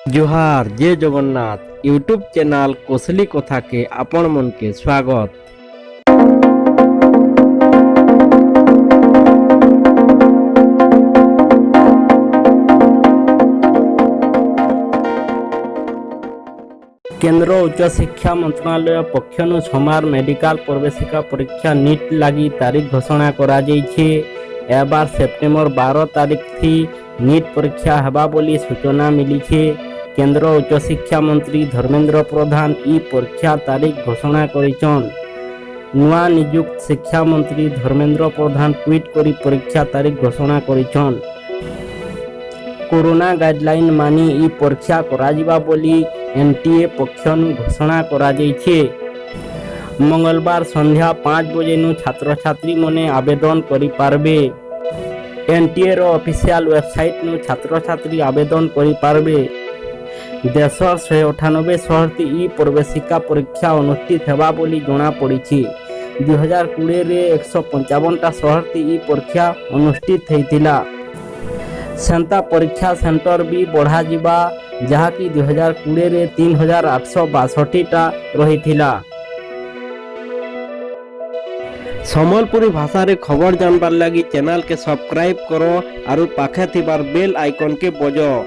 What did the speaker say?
जोहार जय Jagannath YouTube channel Kosli कथा के आपण मन के स्वागत। केंद्र उच्च शिक्षा मंत्रालय पक्षनु समार मेडिकल प्रवेशिका परीक्षा नीट लगी तारीख घोषणा करा जाइछे। ए बार सेप्टेम्बर 12 तारीख थी नीट परीक्षा हेबा बोली सूचना मिली छे। केंद्र उच्च शिक्षा मंत्री धर्मेंद्र प्रधान ई परीक्षा तारीख घोषणा करिछन। नुआ नियुक्त शिक्षा मंत्री धर्मेंद्र प्रधान ट्वीट करी परीक्षा तारीख घोषणा करिछन। कोरोना गाइडलाइन मानी ई परीक्षा कराजिबा बोली एनटीए पक्षनु घोषणा करा जाइछे। मंगलवार संध्या 5 बजे नु छात्र छात्री मने आवेदन करि पारबे। एनटीए रो ऑफिशियल वेबसाइट नु छात्र छात्री आवेदन करि पारबे। देशर 198 शहरती ई प्रवेशिका परीक्षा अनुष्ठित हेबा बोली जणा पड़िछि। 2020 रे 155 टा शहरती ई परीक्षा अनुष्ठित हेतिला। सेंता परीक्षा सेंटर भी बढ़ा जिबा जहाँकि 2020 रे 3862 टा रहिथिला। सम्बलपुरी भाषा रे खबर जानबार लगी चैनल के सब्सक्राइब करो और पाखे थिबार बेल आइकन के बजाओ।